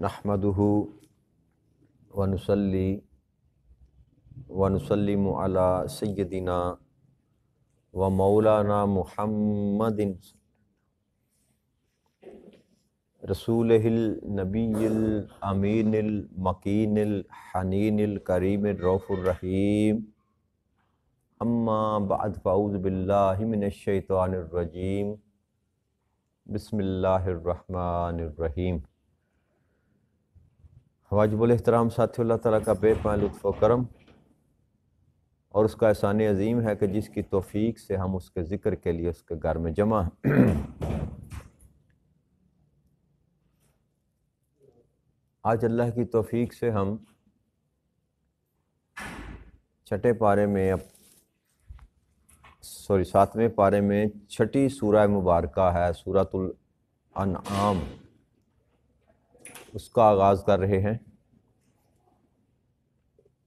نحمدہ ونصلی ونسلم علی سیدنا و مولانا محمد رسولہ النبی الامین المکین الحنین الکریم الرؤوف الرحیم اما بعد فاعوذ باللہ من الشیطان الرجیم بسم اللہ الرحمن الرحیم۔ واجب الاحترام ساتھی اللہ تعالیٰ کا بے پناہ لطف و کرم اور اس کا احسان عظیم ہے کہ جس کی توفیق سے ہم اس کے ذکر کے لیے اس کے گھر میں جمع ہیں۔ آج اللہ کی توفیق سے ہم ساتویں پارے میں چھٹی سورہ مبارکہ ہے سورۃ الانعام، اس کا آغاز کر رہے ہیں۔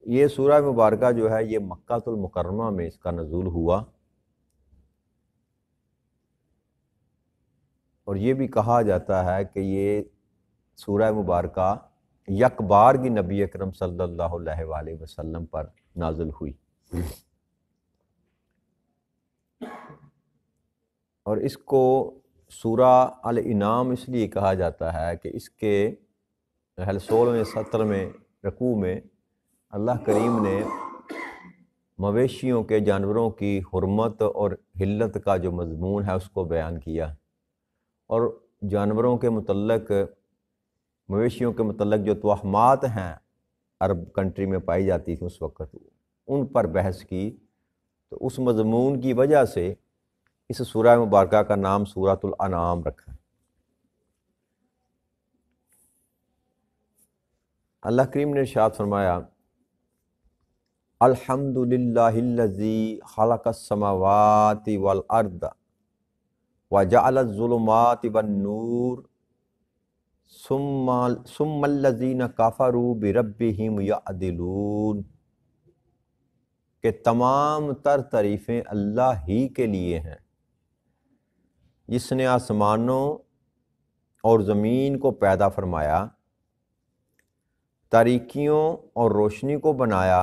یہ سورہ مبارکہ جو ہے یہ مکہ المکرمہ میں اس کا نزول ہوا، اور یہ بھی کہا جاتا ہے کہ یہ سورہ مبارکہ یک بارگی نبی اکرم صلی اللہ علیہ وآلہ وسلم پر نازل ہوئی، اور اس کو سورہ الانعام اس لیے کہا جاتا ہے کہ اس کے 16ویں 17ویں رکوع میں اللہ کریم نے مویشیوں کے جانوروں کی حرمت اور حلت کا جو مضمون ہے اس کو بیان کیا، اور جانوروں کے متعلق مویشیوں کے متعلق جو توہمات ہیں عرب کنٹری میں پائی جاتی تھیں اس وقت، ان پر بحث کی، تو اس مضمون کی وجہ سے اس سورہ مبارکہ کا نام سورۃ الانعام رکھا۔ اللہ کریم نے ارشاد فرمایا الحمدللہ الذی خلق السماوات والارض وجعل الظلمات والنور ثم الذین کفروا بربہم یعدلون، کہ تمام تر تعریفیں اللہ ہی کے لیے ہیں جس نے آسمانوں اور زمین کو پیدا فرمایا، تاریکیوں اور روشنی کو بنایا،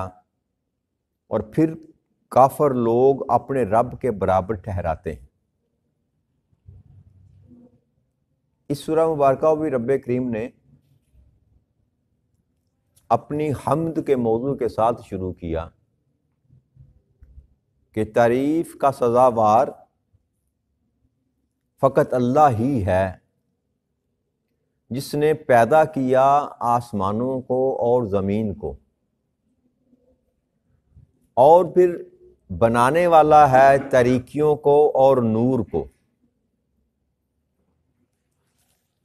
اور پھر کافر لوگ اپنے رب کے برابر ٹھہراتے ہیں۔ اس سورہ مبارکہ بھی رب کریم نے اپنی حمد کے موضوع کے ساتھ شروع کیا کہ تعریف کا سزاوار فقط اللہ ہی ہے جس نے پیدا کیا آسمانوں کو اور زمین کو، اور پھر بنانے والا ہے تاریکیوں کو اور نور کو۔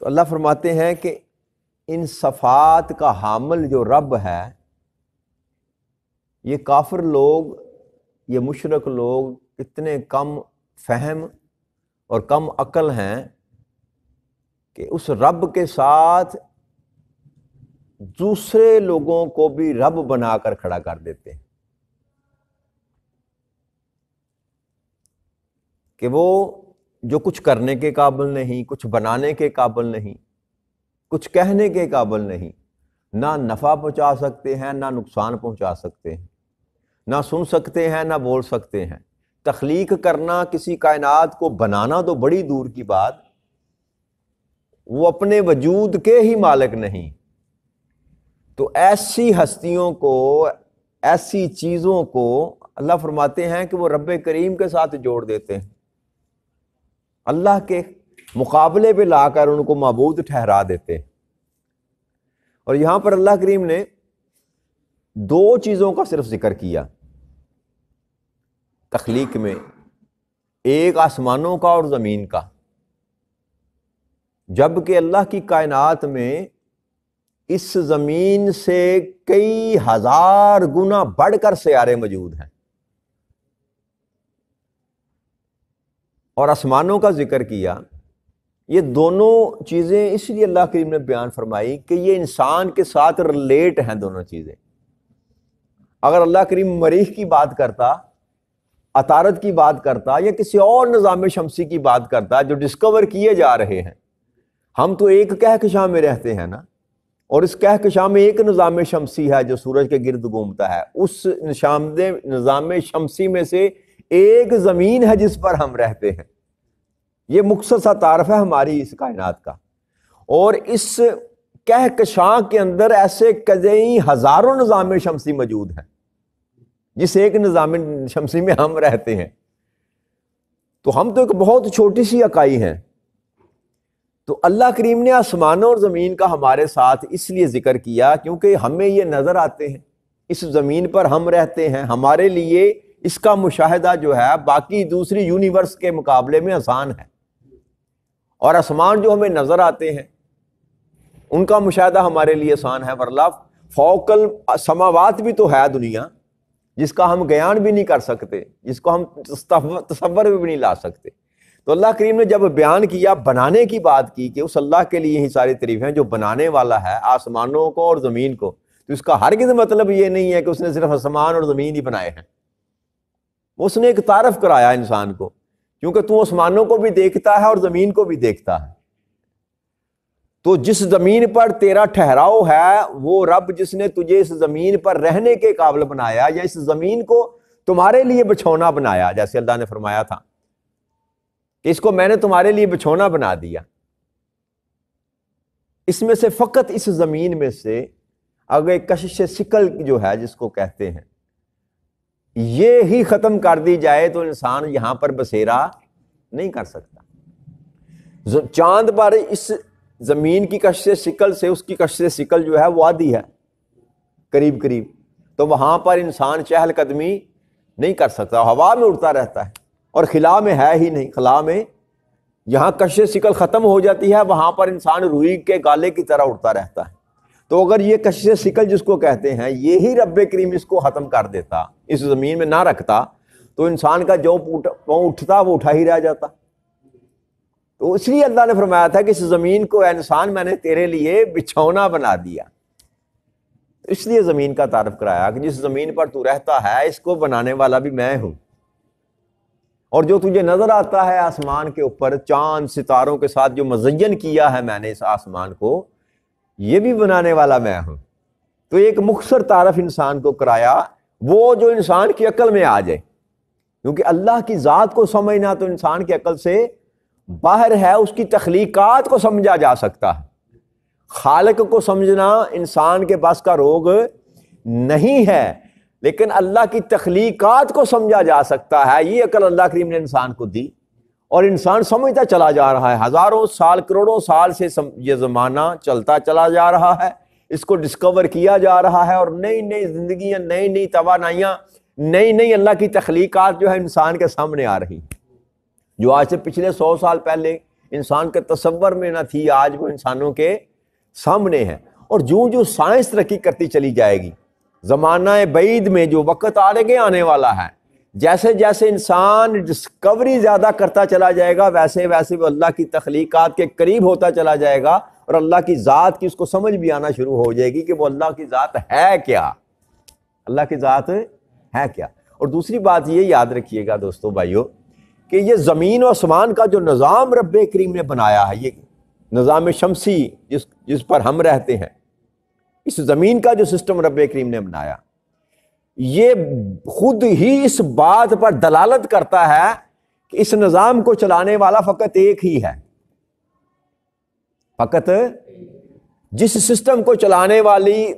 تو اللہ فرماتے ہیں کہ ان صفات کا حامل جو رب ہے، یہ کافر لوگ، یہ مشرک لوگ اتنے کم فہم اور کم عقل ہیں کہ اس رب کے ساتھ دوسرے لوگوں کو بھی رب بنا کر کھڑا کر دیتے ہیں، کہ وہ جو کچھ کرنے کے قابل نہیں، کچھ بنانے کے قابل نہیں، کچھ کہنے کے قابل نہیں، نہ نفع پہنچا سکتے ہیں نہ نقصان پہنچا سکتے ہیں، نہ سن سکتے ہیں نہ بول سکتے ہیں۔ تخلیق کرنا، کسی کائنات کو بنانا تو بڑی دور کی بات، وہ اپنے وجود کے ہی مالک نہیں۔ تو ایسی ہستیوں کو، ایسی چیزوں کو اللہ فرماتے ہیں کہ وہ رب کریم کے ساتھ جوڑ دیتے ہیں، اللہ کے مقابلے پہ لا کر ان کو معبود ٹھہرا دیتے ہیں۔ اور یہاں پر اللہ کریم نے دو چیزوں کا صرف ذکر کیا تخلیق میں، ایک آسمانوں کا اور زمین کا، جبکہ اللہ کی کائنات میں اس زمین سے کئی ہزار گنا بڑھ کر سیارے موجود ہیں، اور آسمانوں کا ذکر کیا۔ یہ دونوں چیزیں اس لیے اللہ کریم نے بیان فرمائی کہ یہ انسان کے ساتھ ریلیٹ ہیں دونوں چیزیں۔ اگر اللہ کریم مریخ کی بات کرتا، عطارد کی بات کرتا، یا کسی اور نظام شمسی کی بات کرتا جو ڈسکور کیے جا رہے ہیں، ہم تو ایک کہکشاں میں رہتے ہیں نا، اور اس کہکشاں میں ایک نظام شمسی ہے جو سورج کے گرد گھومتا ہے، اس نظام شمسی میں سے ایک زمین ہے جس پر ہم رہتے ہیں۔ یہ مختصر تعارف ہے ہماری اس کائنات کا، اور اس کہکشاں کے اندر ایسے کئی ہزاروں نظام شمسی موجود ہیں جس ایک نظام شمسی میں ہم رہتے ہیں۔ تو ہم تو ایک بہت چھوٹی سی اکائی ہیں۔ تو اللہ کریم نے آسمانوں اور زمین کا ہمارے ساتھ اس لیے ذکر کیا کیونکہ ہمیں یہ نظر آتے ہیں، اس زمین پر ہم رہتے ہیں، ہمارے لیے اس کا مشاہدہ جو ہے باقی دوسری یونیورس کے مقابلے میں آسان ہے، اور آسمان جو ہمیں نظر آتے ہیں ان کا مشاہدہ ہمارے لیے آسان ہے، ورنہ فوق السماوات بھی تو ہے دنیا جس کا ہم گیان بھی نہیں کر سکتے، جس کو ہم تصور بھی نہیں لا سکتے۔ تو اللہ کریم نے جب بیان کیا، بنانے کی بات کی کہ اس اللہ کے لیے ہی ساری تعریف ہیں جو بنانے والا ہے آسمانوں کو اور زمین کو، تو اس کا ہرگز مطلب یہ نہیں ہے کہ اس نے صرف آسمان اور زمین ہی بنائے ہیں۔ اس نے ایک تعارف کرایا انسان کو، کیونکہ تو آسمانوں کو بھی دیکھتا ہے اور زمین کو بھی دیکھتا ہے۔ تو جس زمین پر تیرا ٹھہراؤ ہے وہ رب جس نے تجھے اس زمین پر رہنے کے قابل بنایا، یا اس زمین کو تمہارے لیے بچھونا بنایا، جیسے اللہ نے فرمایا تھا کہ اس کو میں نے تمہارے لیے بچھونا بنا دیا۔ اس میں سے فقط اس زمین میں سے اگر کشش ثقل جو ہے جس کو کہتے ہیں یہ ہی ختم کر دی جائے تو انسان یہاں پر بسیرا نہیں کر سکتا۔ چاند پر اس زمین کی کشش ثقل سے اس کی کشش ثقل جو ہے وہ آدھی ہے قریب قریب، تو وہاں پر انسان چہل قدمی نہیں کر سکتا، ہوا میں اڑتا رہتا ہے، اور خلا میں ہے ہی نہیں۔ خلا میں جہاں کشش ثقل ختم ہو جاتی ہے وہاں پر انسان روئی کے گالے کی طرح اڑتا رہتا ہے۔ تو اگر یہ کشش ثقل جس کو کہتے ہیں یہی رب کریم اس کو ختم کر دیتا، اس زمین میں نہ رکھتا، تو انسان کا جو پاؤں اٹھتا وہ اٹھا ہی رہ جاتا۔ تو اس لیے اللہ نے فرمایا تھا کہ اس زمین کو اے انسان میں نے تیرے لیے بچھونا بنا دیا۔ اس لیے زمین کا تعارف کرایا کہ جس زمین پر تو رہتا ہے اس کو بنانے والا بھی میں ہوں، اور جو تجھے نظر آتا ہے آسمان کے اوپر چاند ستاروں کے ساتھ جو مزین کیا ہے میں نے اس آسمان کو، یہ بھی بنانے والا میں ہوں۔ تو ایک مختصر تعارف انسان کو کرایا، وہ جو انسان کی عقل میں آ جائے، کیونکہ اللہ کی ذات کو سمجھنا تو انسان کی عقل سے باہر ہے، اس کی تخلیقات کو سمجھا جا سکتا ہے، خالق کو سمجھنا انسان کے بس کا روگ نہیں ہے، لیکن اللہ کی تخلیقات کو سمجھا جا سکتا ہے۔ یہ عقل اللہ کریم نے انسان کو دی، اور انسان سمجھتا چلا جا رہا ہے، ہزاروں سال کروڑوں سال سے یہ زمانہ چلتا چلا جا رہا ہے، اس کو ڈسکور کیا جا رہا ہے، اور نئی نئی زندگیاں، نئی نئی توانائیاں، نئی نئی اللہ کی تخلیقات جو ہے انسان کے سامنے آ رہی، جو آج سے پچھلے 100 سال پہلے انسان کے تصور میں نہ تھی، آج وہ انسانوں کے سامنے ہے۔ اور جو سائنس ترقی کرتی چلی جائے گی، زمانہ بعید میں جو وقت آگے آنے والا ہے، جیسے جیسے انسان ڈسکوری زیادہ کرتا چلا جائے گا ویسے ویسے وہ اللہ کی تخلیقات کے قریب ہوتا چلا جائے گا، اور اللہ کی ذات کی اس کو سمجھ بھی آنا شروع ہو جائے گی کہ وہ اللہ کی ذات ہے کیا، اللہ کی ذات ہے کیا۔ اور دوسری بات یہ یاد رکھیے گا دوستو بھائیو کہ یہ زمین و آسمان کا جو نظام رب کریم نے بنایا ہے، یہ نظام شمسی جس پر ہم رہتے ہیں، اس زمین کا جو سسٹم رب کریم نے بنایا، یہ خود ہی اس بات پر دلالت کرتا ہے کہ اس نظام کو چلانے والا فقط ایک ہی ہے۔ فقط جس سسٹم کو چلانے والی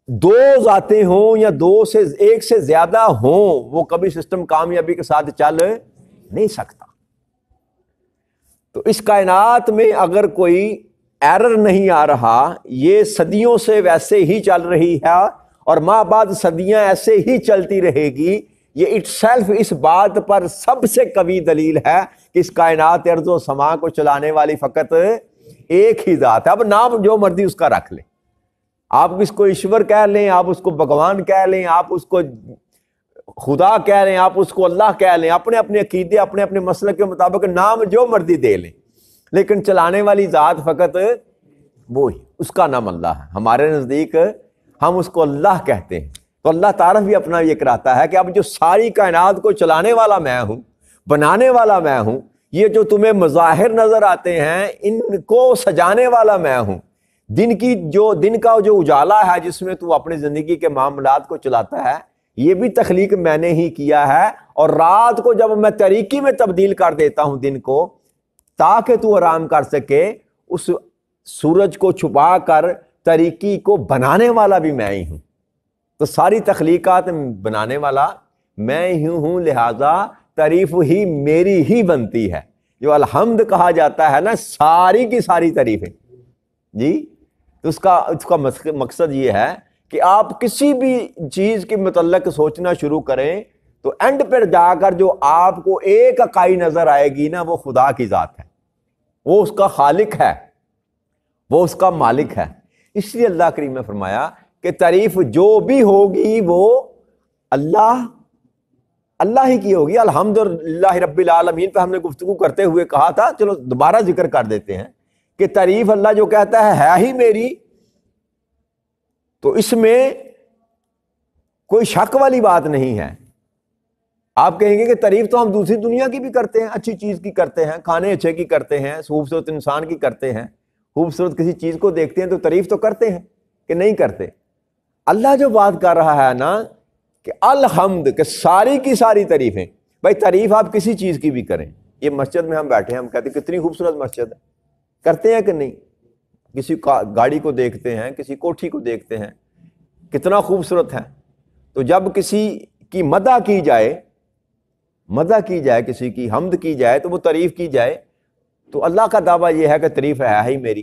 دو ذاتیں ہوں یا ایک سے زیادہ ہوں، وہ کبھی سسٹم کامیابی کے ساتھ چل نہیں سکتا۔ تو اس کائنات میں اگر کوئی ایرر نہیں آ رہا، یہ صدیوں سے ویسے ہی چل رہی ہے، اور ماں بعد صدیاں ایسے ہی چلتی رہے گی، یہ اٹ سیلف اس بات پر سب سے قوی دلیل ہے کہ اس کائنات ارض و سما کو چلانے والی فقط ایک ہی ذات ہے۔ اب نام جو مرضی اس کا رکھ لیں، آپ اس کو ایشور کہہ لیں، آپ اس کو بھگوان کہہ لیں، آپ اس کو خدا کہہ لیں، آپ اس کو اللہ کہہ لیں، اپنے اپنے عقیدے، اپنے اپنے مسلک کے مطابق نام جو مرضی دے لیں، لیکن چلانے والی ذات فقط وہی، اس کا نام اللہ ہے۔ ہمارے نزدیک ہم اس کو اللہ کہتے ہیں۔ تو اللہ تعالیٰ بھی اپنا یہ کراتا ہے کہ اب جو ساری کائنات کو چلانے والا میں ہوں، بنانے والا میں ہوں، یہ جو تمہیں مظاہر نظر آتے ہیں ان کو سجانے والا میں ہوں، دن کا جو اجالا ہے جس میں تو اپنی زندگی کے معاملات کو چلاتا ہے، یہ بھی تخلیق میں نے ہی کیا ہے، اور رات کو جب میں تاریکی میں تبدیل کر دیتا ہوں دن کو تاکہ تو آرام کر سکے، اس سورج کو چھپا کر تاریکی کو بنانے والا بھی میں ہی ہوں۔ تو ساری تخلیقات بنانے والا میں ہی ہوں، لہذا تعریف ہی میری ہی بنتی ہے۔ جو الحمد کہا جاتا ہے نا، ساری کی ساری تعریفیں جی، تو اس کا مقصد یہ ہے کہ آپ کسی بھی چیز کے متعلق سوچنا شروع کریں تو اینڈ پر جا کر جو آپ کو ایک اکائی نظر آئے گی نا، وہ خدا کی ذات ہے، وہ اس کا خالق ہے، وہ اس کا مالک ہے۔ اس لیے اللہ کریم نے فرمایا کہ تعریف جو بھی ہوگی وہ اللہ ہی کی ہوگی۔ الحمدللہ رب العالمین پہ ہم نے گفتگو کرتے ہوئے کہا تھا، چلو دوبارہ ذکر کر دیتے ہیں کہ تعریف اللہ جو کہتا ہے ہی میری، تو اس میں کوئی شک والی بات نہیں ہے۔ آپ کہیں گے کہ تعریف تو ہم دوسری دنیا کی بھی کرتے ہیں، اچھی چیز کی کرتے ہیں، کھانے اچھے کی کرتے ہیں، خوبصورت انسان کی کرتے ہیں، خوبصورت کسی چیز کو دیکھتے ہیں تو تعریف تو کرتے ہیں کہ نہیں کرتے؟ اللہ جو بات کر رہا ہے نا کہ الحمد، کہ ساری کی ساری تعریفیں، بھائی تعریف آپ کسی چیز کی بھی کریں۔ یہ مسجد میں ہم بیٹھے ہیں، ہم کہتے ہیں کتنی خوبصورت مسجد ہے، کرتے ہیں کہ نہیں؟ کسی گاڑی کو دیکھتے ہیں، کسی کوٹھی کو دیکھتے ہیں، کتنا خوبصورت ہے۔ تو جب کسی کی مدح کی جائے، کسی کی حمد کی جائے، تو وہ تعریف کی جائے، تو اللہ کا دعویٰ یہ ہے کہ تعریف ہے ہی میری۔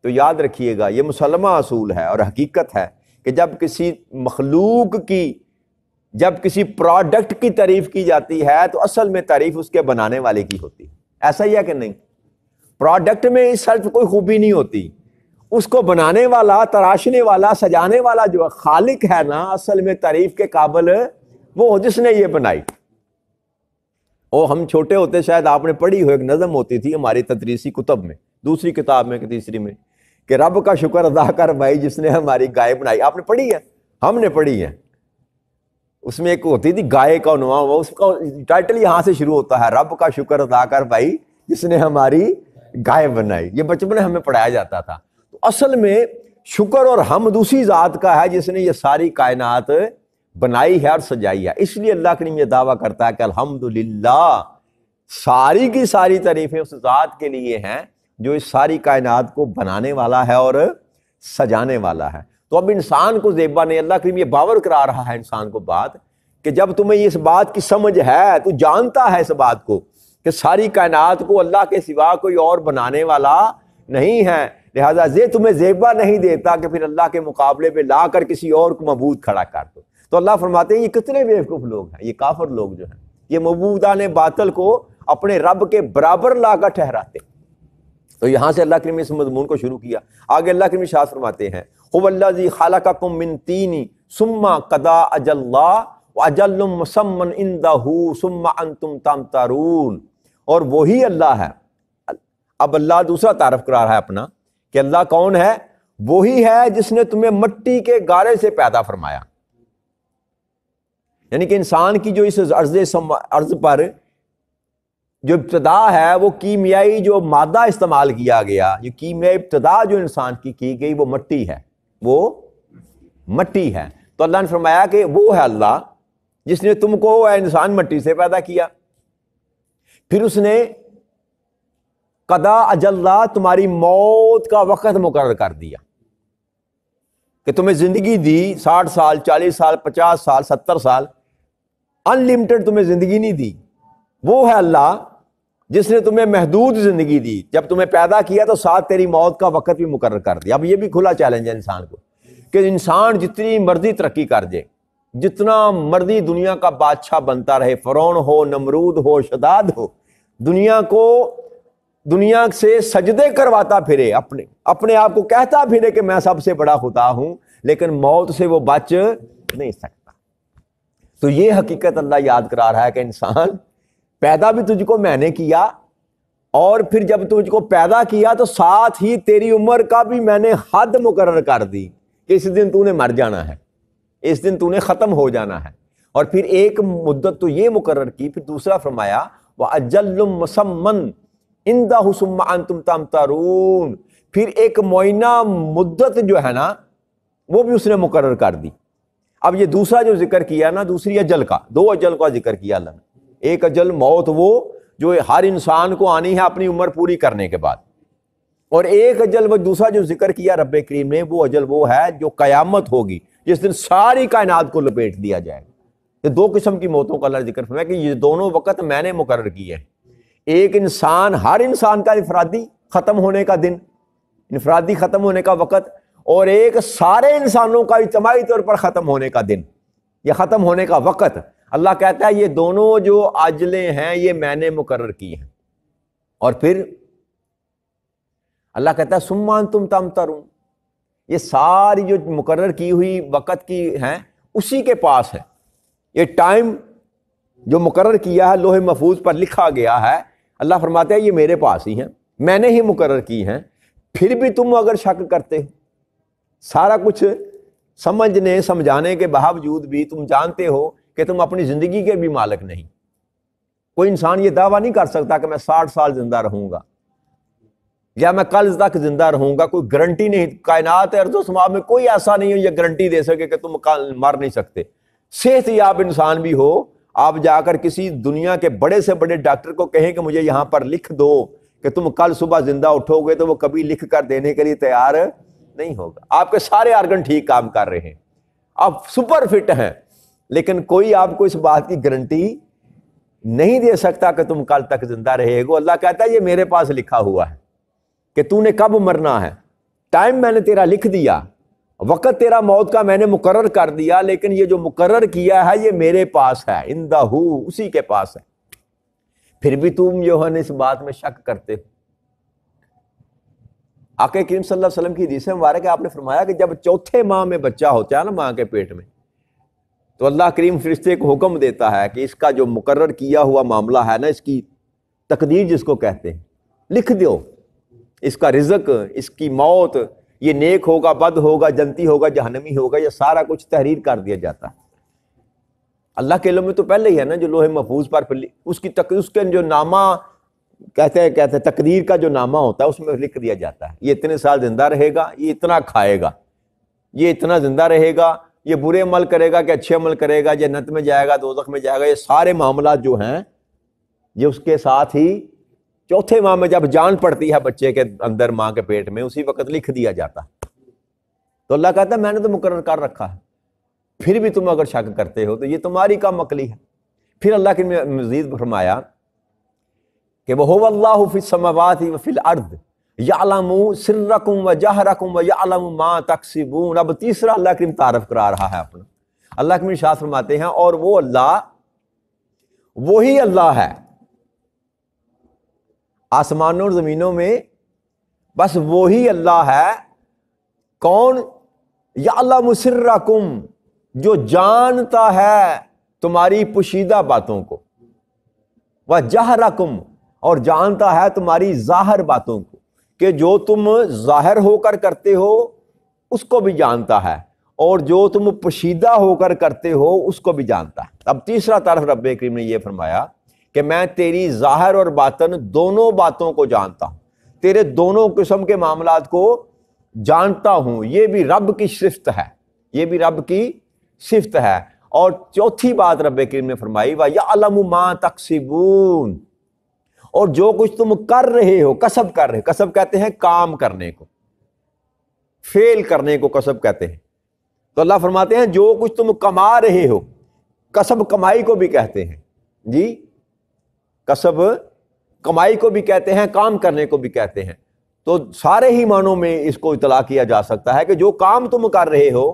تو یاد رکھیے گا، یہ مسلمہ اصول ہے اور حقیقت ہے کہ جب کسی مخلوق کی، جب کسی پروڈکٹ کی تعریف کی جاتی ہے تو اصل میں تعریف اس کے بنانے والے کی ہوتی ہے۔ ایسا ہی ہے کہ نہیں؟ پروڈکٹ میں صرف کوئی خوبی نہیں ہوتی، اس کو بنانے والا، تراشنے والا، سجانے والا جو خالق ہے نا، اصل میں تعریف کے قابل وہ جس نے یہ بنائی۔ اور ہم چھوٹے ہوتے شاید آپ نے پڑھی ہو، ایک نظم ہوتی تھی ہماری تدریسی کتب میں، دوسری کتاب میں کہ تیسری میں، کہ رب کا شکر ادا کر بھائی جس نے ہماری گائے بنائی۔ آپ نے پڑھی ہے؟ ہم نے پڑھی ہے۔ اس میں ایک ہوتی تھی گائے کا عنوان، اس کا ٹائٹل یہاں سے شروع ہوتا ہے، رب کا شکر ادا کر بھائی جس نے ہماری گائے بنائی۔ یہ بچپن میں ہمیں پڑھایا جاتا تھا۔ تو اصل میں شکر اور حمد اسی ذات کا ہے جس نے یہ ساری کائنات بنائی ہے اور سجائی ہے۔ اس لیے اللہ کریم یہ دعویٰ کرتا ہے کہ الحمدللہ، ساری کی ساری تعریفیں اس ذات کے لیے ہیں جو اس ساری کائنات کو بنانے والا ہے اور سجانے والا ہے۔ تو اب انسان کو زیبا نے، اللہ کریم یہ باور کرا رہا ہے انسان کو بات، کہ جب تمہیں اس بات کی سمجھ ہے، تو جانتا ہے اس بات کو کہ ساری کائنات کو اللہ کے سوا کوئی اور بنانے والا نہیں ہے، لہذا یہ تمہیں زیبا نہیں دیتا کہ پھر اللہ کے مقابلے پہ لا کر کسی اور کو معبود کھڑا کر دو۔ تو اللہ فرماتے ہیں یہ کتنے بیوقوف لوگ ہیں، یہ کافر لوگ جو ہیں، یہ معبودان باطل کو اپنے رب کے برابر لا کر ٹھہراتے۔ تو یہاں سے اللہ کریم نے اس مضمون کو شروع کیا۔ آگے اللہ کریم ارشاد فرماتے ہیں، هو الذی خلقکم من طین ثم قضى اجلا واجل مسمى عنده ثم انتم تمترون۔ اور وہی اللہ ہے۔ اب اللہ دوسرا تعارف کرا رہا ہے اپنا کہ اللہ کون ہے؟ وہی ہے جس نے تمہیں مٹی کے گارے سے پیدا فرمایا۔ یعنی کہ انسان کی جو اس ارض پر جو ابتدا ہے، وہ کیمیائی جو مادہ استعمال کیا گیا، یہ کیمیائی ابتدا جو انسان کی گئی، وہ مٹی ہے، وہ مٹی ہے۔ تو اللہ نے فرمایا کہ وہ ہے اللہ جس نے تم کو اے انسان مٹی سے پیدا کیا، پھر اس نے قضا اجلا، تمہاری موت کا وقت مقرر کر دیا کہ تمہیں زندگی دی، 60 سال، 40 سال، 50 سال، 70 سال، ان لمٹڈ تمہیں زندگی نہیں دی۔ وہ ہے اللہ جس نے تمہیں محدود زندگی دی، جب تمہیں پیدا کیا تو ساتھ تیری موت کا وقت بھی مقرر کر دیا۔ اب یہ بھی کھلا چیلنج ہے انسان کو کہ انسان جتنی مرضی ترقی کر جائے، جتنا مرضی دنیا کا بادشاہ بنتا رہے، فرعون ہو، نمرود ہو، شداد ہو، دنیا سے سجدے کرواتا پھرے، اپنے آپ کو کہتا پھرے کہ میں سب سے بڑا خدا ہوں، لیکن موت سے وہ بچ نہیں سکتا۔ تو یہ حقیقت اللہ یاد کرا رہا ہے کہ انسان، پیدا بھی تجھ کو میں نے کیا، اور پھر جب تجھ کو پیدا کیا تو ساتھ ہی تیری عمر کا بھی میں نے حد مقرر کر دی کہ اس دن تو نے مر جانا ہے، اس دن تو نے ختم ہو جانا ہے۔ اور پھر ایک مدت تو یہ مقرر کی، پھر دوسرا فرمایا وَأَجَلٌ مُّسَمًّى عِندَهُ ثُمَّ أَنتُمْ تَمْتَرُونَ، پھر ایک معینہ مدت جو ہے نا وہ بھی اس نے مقرر کر دی۔ اب یہ دوسرا جو ذکر کیا نا، دوسری اجل کا، دو اجل کا ذکر کیا اللہ نے۔ ایک اجل موت وہ جو ہر انسان کو آنی ہے اپنی عمر پوری کرنے کے بعد، اور ایک اجل وہ دوسرا جو ذکر کیا رب کریم نے، وہ اجل وہ ہے جو قیامت ہوگی، جس دن ساری کائنات کو لپیٹ دیا جائے گا۔ یہ دو قسم کی موتوں کا اللہ نے ذکر فرمایا کہ یہ دونوں وقت میں نے مقرر کیے ہیں۔ ایک انسان، ہر انسان کا انفرادی ختم ہونے کا دن، انفرادی ختم ہونے کا وقت، اور ایک سارے انسانوں کا اجتماعی طور پر ختم ہونے کا دن یا ختم ہونے کا وقت۔ اللہ کہتا ہے یہ دونوں جو اجلیں ہیں یہ میں نے مقرر کی ہیں۔ اور پھر اللہ کہتا ہے ثم انتم تمترون، یہ ساری جو مقرر کی ہوئی وقت کی ہیں اسی کے پاس ہے۔ یہ ٹائم جو مقرر کیا ہے لوح محفوظ پر لکھا گیا ہے، اللہ فرماتے ہیں یہ میرے پاس ہی ہیں، میں نے ہی مقرر کی ہیں، پھر بھی تم اگر شک کرتے ہو، سارا کچھ سمجھنے سمجھانے کے باوجود بھی تم جانتے ہو کہ تم اپنی زندگی کے بھی مالک نہیں۔ کوئی انسان یہ دعویٰ نہیں کر سکتا کہ میں 60 سال زندہ رہوں گا یا میں کل تک زندہ رہوں گا، کوئی گارنٹی نہیں۔ کائنات ارض و سما میں کوئی ایسا نہیں ہو یہ گارنٹی دے سکے کہ تم کل مر نہیں سکتے۔ صحت یاب انسان بھی ہو، آپ جا کر کسی دنیا کے بڑے سے بڑے ڈاکٹر کو کہیں کہ مجھے یہاں پر لکھ دو کہ تم کل صبح زندہ اٹھو گے، تو وہ کبھی لکھ کر دینے کے لیے تیار نہیں ہوگا۔ آپ کے سارے آرگن ٹھیک کام کر رہے ہیں، آپ سپر فٹ ہیں، لیکن کوئی آپ کو اس بات کی گارنٹی نہیں دے سکتا کہ تم کل تک زندہ رہے گو۔ اللہ کہتا ہے یہ میرے پاس لکھا ہوا ہے کہ تو نے کب مرنا ہے، ٹائم میں نے تیرا لکھ دیا، وقت تیرا موت کا میں نے مقرر کر دیا، لیکن یہ جو مقرر کیا ہے یہ میرے پاس ہے، عندہ، اسی کے پاس ہے۔ پھر بھی تم جو ہے اس بات میں شک کرتے ہو۔ آقا کریم صلی اللہ علیہ وسلم کی حدیث مبارک ہے، آپ نے فرمایا کہ جب چوتھے ماہ میں بچہ ہوتا ہے نا ماں کے پیٹ میں، تو اللہ کریم فرشتے کو حکم دیتا ہے کہ اس کا جو مقرر کیا ہوا معاملہ ہے نا، اس کی تقدیر جس کو کہتے ہیں، لکھ دو، اس کا رزق، اس کی موت، یہ نیک ہوگا، بد ہوگا، جنتی ہوگا، جہنمی ہوگا، یہ سارا کچھ تحریر کر دیا جاتا ہے۔ اللہ کے علم میں تو پہلے ہی ہے نا، جو لوح محفوظ پر اس کے جو نامہ کہتے ہیں تقدیر کا جو نامہ ہوتا ہے اس میں لکھ دیا جاتا ہے، یہ اتنے سال زندہ رہے گا، یہ اتنا کھائے گا، یہ اتنا زندہ رہے گا، یہ برے عمل کرے گا کہ اچھے عمل کرے گا، جنت میں جائے گا، دوزخ میں جائے گا، یہ سارے معاملات جو ہیں یہ اس کے ساتھ ہی چوتھے ماہ میں جب جان پڑتی ہے بچے کے اندر ماں کے پیٹ میں، اسی وقت لکھ دیا جاتا۔ تو اللہ کہتا ہے میں نے تو مقرر کر رکھا ہے، پھر بھی تم اگر شک کرتے ہو تو یہ تمہاری کم عقلی ہے۔ پھر اللہ کے مزید فرمایا کہ وَهُوَ اللَّهُ فِي السَّمَاوَاتِ وَفِي الْأَرْضِ يَعْلَمُ سِرَّكُمْ وَجَهْرَكُمْ وَيَعْلَمُ مَا تَكْسِبُونَ۔ اب تیسرا اللہ کریم تعارف کرا رہا ہے اپنا۔ اللہ کریم ارشاد فرماتے ہیں اور وہ اللہ وہی اللہ ہے آسمانوں اور زمینوں میں، بس وہی اللہ ہے۔ کون؟ یعلم سرکم، جو جانتا ہے تمہاری پوشیدہ باتوں کو، وجہرکم، اور جانتا ہے تمہاری ظاہر باتوں کو، کہ جو تم ظاہر ہو کر کرتے ہو اس کو بھی جانتا ہے، اور جو تم پوشیدہ ہو کر کرتے ہو اس کو بھی جانتا ہے۔ اب تیسرا طرف رب کریم نے یہ فرمایا کہ میں تیری ظاہر اور باطن دونوں باتوں کو جانتا ہوں، تیرے دونوں قسم کے معاملات کو جانتا ہوں۔ یہ بھی رب کی صفت ہے، یہ بھی رب کی صفت ہے۔ اور چوتھی بات رب کریم نے فرمائی وَيَعْلَمُ مَا تَكْسِبُونَ، اور جو کچھ تم کر رہے ہو، کسب کر رہے، کسب کہتے ہیں کام کرنے کو، فعل کرنے کو کسب کہتے ہیں۔ تو اللہ فرماتے ہیں جو کچھ تم کما رہے ہو، کسب کمائی کو بھی کہتے ہیں، جی کسب کمائی کو بھی کہتے ہیں، کام کرنے کو بھی کہتے ہیں۔ تو سارے ہی معنوں میں اس کو اطلاق کیا جا سکتا ہے کہ جو کام تم کر رہے ہو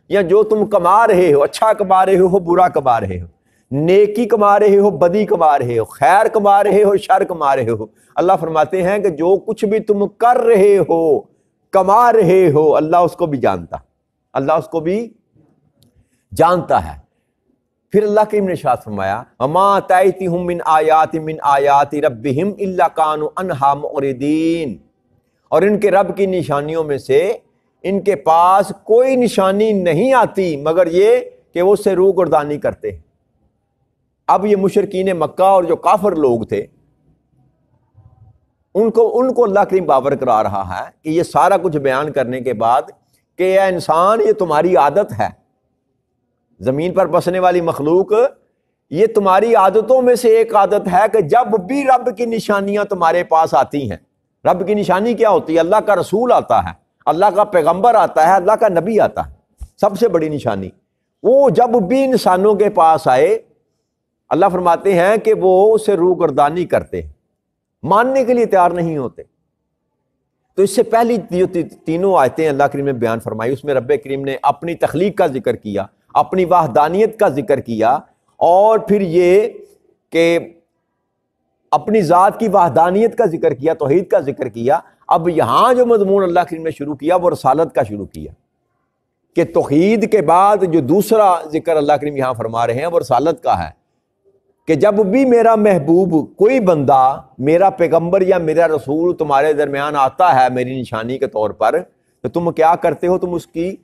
یا جو تم کما رہے ہو، اچھا کما رہے ہو، برا کما رہے ہو، نیکی کما رہے ہو، بدی کما رہے ہو، خیر کما رہے ہو، شر کما رہے ہو، اللہ فرماتے ہیں کہ جو کچھ بھی تم کر رہے ہو، کما رہے ہو، اللہ اس کو بھی جانتا، اللہ اس کو بھی جانتا ہے۔ پھر اللہ کریم نے ارشاد فرمایا وَمَا تَأْتِيهُم مِّنْ آیَاتِ رَبِّهِمْ إِلَّا كَانُوا عَنْهَا مُعْرِضِينَ، اور ان کے رب کی نشانیوں میں سے ان کے پاس کوئی نشانی نہیں آتی مگر یہ کہ وہ اس سے روگردانی کرتے ہیں۔ اب یہ مشرکین مکہ اور جو کافر لوگ تھے ان کو اللہ کریم باور کرا رہا ہے کہ یہ سارا کچھ بیان کرنے کے بعد کہ اے انسان یہ تمہاری عادت ہے، زمین پر بسنے والی مخلوق، یہ تمہاری عادتوں میں سے ایک عادت ہے کہ جب بھی رب کی نشانیاں تمہارے پاس آتی ہیں، رب کی نشانی کیا ہوتی ہے؟ اللہ کا رسول آتا ہے، اللہ کا پیغمبر آتا ہے، اللہ کا نبی آتا ہے، سب سے بڑی نشانی۔ وہ جب بھی انسانوں کے پاس آئے، اللہ فرماتے ہیں کہ وہ اسے روگردانی کرتے ہیں، ماننے کے لیے تیار نہیں ہوتے۔ تو اس سے پہلی جو تینوں آیتیں اللہ کریم نے بیان فرمائی، اس میں رب کریم نے اپنی تخلیق کا ذکر کیا، اپنی وحدانیت کا ذکر کیا، اور پھر یہ کہ اپنی ذات کی وحدانیت کا ذکر کیا، توحید کا ذکر کیا۔ اب یہاں جو مضمون اللہ کریم نے شروع کیا وہ رسالت کا شروع کیا، کہ توحید کے بعد جو دوسرا ذکر اللہ کریم یہاں فرما رہے ہیں وہ رسالت کا ہے، کہ جب بھی میرا محبوب، کوئی بندہ، میرا پیغمبر یا میرا رسول تمہارے درمیان آتا ہے میری نشانی کے طور پر، تو تم کیا کرتے ہو؟ تم اس کی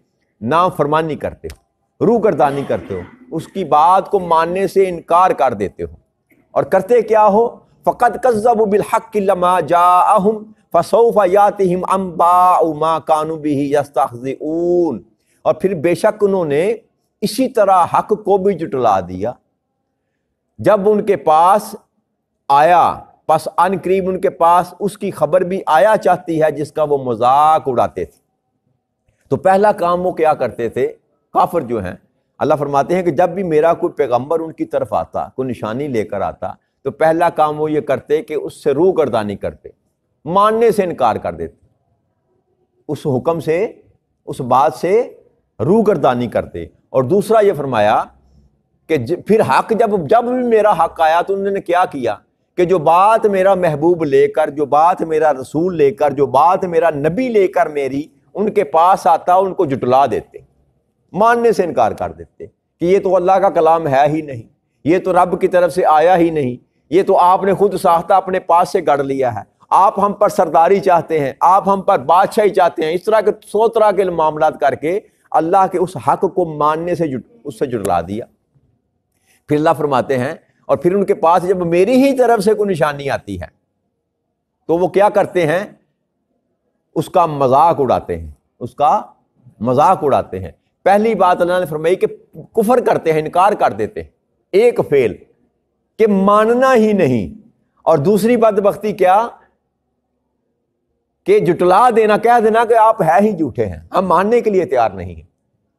نافرمانی کرتے ہو، روگردانی کرتے ہو، اس کی بات کو ماننے سے انکار کر دیتے ہو، اور کرتے کیا ہو؟ فَقَدْ كَذَّبُوا بِالْحَقِّ لَمَّا جَاءَهُمْ فَسَوْفَ يَأْتِيهِمْ أَنبَاءُ مَا كَانُوا بِهِ يَسْتَهْزِئُونَ۔ اور پھر بے شک انہوں نے اسی طرح حق کو بھی جھٹلا دیا، جب ان کے پاس آیا، پس ان قریب ان کے پاس اس کی خبر بھی آیا چاہتی ہے جس کا وہ مذاق اڑاتے تھے۔ تو پہلا کام وہ کیا کرتے تھے کافر جو ہیں، اللہ فرماتے ہیں کہ جب بھی میرا کوئی پیغمبر ان کی طرف آتا، کوئی نشانی لے کر آتا، تو پہلا کام وہ یہ کرتے کہ اس سے روگردانی کرتے، ماننے سے انکار کر دیتے، اس حکم سے، اس بات سے روگردانی کرتے۔ اور دوسرا یہ فرمایا کہ پھر حق جب بھی میرا حق آیا تو انہوں نے کیا کیا کہ جو بات میرا محبوب لے کر، جو بات میرا رسول لے کر، جو بات میرا نبی لے کر میری ان کے پاس آتا، ان کو جھٹلا دیتے، ماننے سے انکار کر دیتے کہ یہ تو اللہ کا کلام ہے ہی نہیں، یہ تو رب کی طرف سے آیا ہی نہیں، یہ تو آپ نے خود ساختہ اپنے پاس سے گڑھ لیا ہے، آپ ہم پر سرداری چاہتے ہیں، آپ ہم پر بادشاہی چاہتے ہیں، اس طرح کے 100 طرح کے معاملات کر کے اللہ کے اس حق کو ماننے سے اس سے جھٹلا دیا۔ پھر اللہ فرماتے ہیں اور پھر ان کے پاس جب میری ہی طرف سے کوئی نشانی آتی ہے تو وہ کیا کرتے ہیں؟ اس کا مذاق اڑاتے ہیں، اس کا مذاق اڑاتے ہیں۔ پہلی بات اللہ نے فرمائی کہ کفر کرتے ہیں، انکار کر دیتے ہیں، ایک فعل کہ ماننا ہی نہیں، اور دوسری بدبختی کیا کہ جھٹلا دینا، کہہ دینا کہ آپ ہے ہی جھوٹے ہیں، ہم ماننے کے لیے تیار نہیں ہیں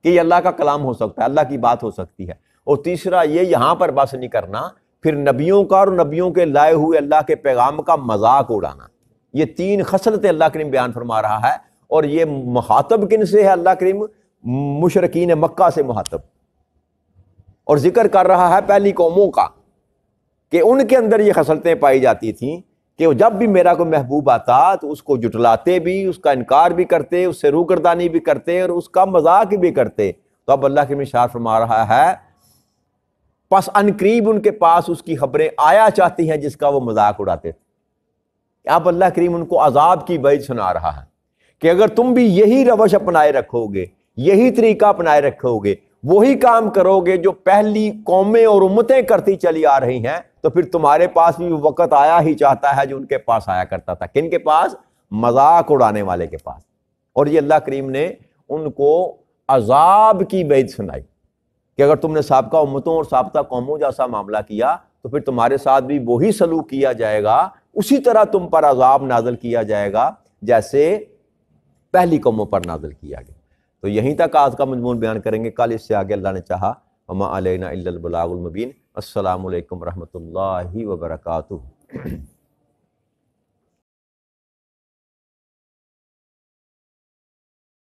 کہ یہ اللہ کا کلام ہو سکتا ہے، اللہ کی بات ہو سکتی ہے۔ اور تیسرا یہ یہاں پر بس نہیں کرنا، پھر نبیوں کا اور نبیوں کے لائے ہوئے اللہ کے پیغام کا مذاق اڑانا۔ یہ 3 خصلتیں اللہ کریم بیان فرما رہا ہے، اور یہ مخاطب کن سے ہے؟ اللہ کریم مشرکین مکہ سے مخاطب، اور ذکر کر رہا ہے پہلی قوموں کا کہ ان کے اندر یہ خصلتیں پائی جاتی تھیں کہ جب بھی میرا کوئی محبوب آتا تو اس کو جھٹلاتے بھی، اس کا انکار بھی کرتے، اس سے روگردانی بھی کرتے، اور اس کا مذاق بھی کرتے۔ تو اب اللہ کے ارشاد فرما رہا ہے پس ان قریب ان کے پاس اس کی خبریں آیا چاہتی ہیں جس کا وہ مذاق اڑاتے تھے۔ اب اللہ کریم ان کو عذاب کی وعید سنا رہا ہے کہ اگر تم بھی یہی روش اپنائے رکھو گے، یہی طریقہ اپنائے رکھو گے، وہی کام کرو گے جو پہلی قومیں اور امتیں کرتی چلی آ رہی ہیں، تو پھر تمہارے پاس بھی وقت آیا ہی چاہتا ہے جو ان کے پاس آیا کرتا تھا۔ کن کے پاس؟ مذاق اڑانے والے کے پاس۔ اور یہ اللہ کریم نے ان کو عذاب کی وعید سنائی کہ اگر تم نے سابقہ امتوں اور سابقہ قوموں جیسا معاملہ کیا تو پھر تمہارے ساتھ بھی وہی سلوک کیا جائے گا، اسی طرح تم پر عذاب نازل کیا جائے گا جیسے پہلی قوموں پر نازل کیا گیا۔ تو یہیں تک آج کا مضمون بیان کریں گے، کل اس سے آگے اللہ نے چاہا۔ وما علینا الا البلاغ المبین۔ السلام علیکم ورحمۃ اللہ وبرکاتہ۔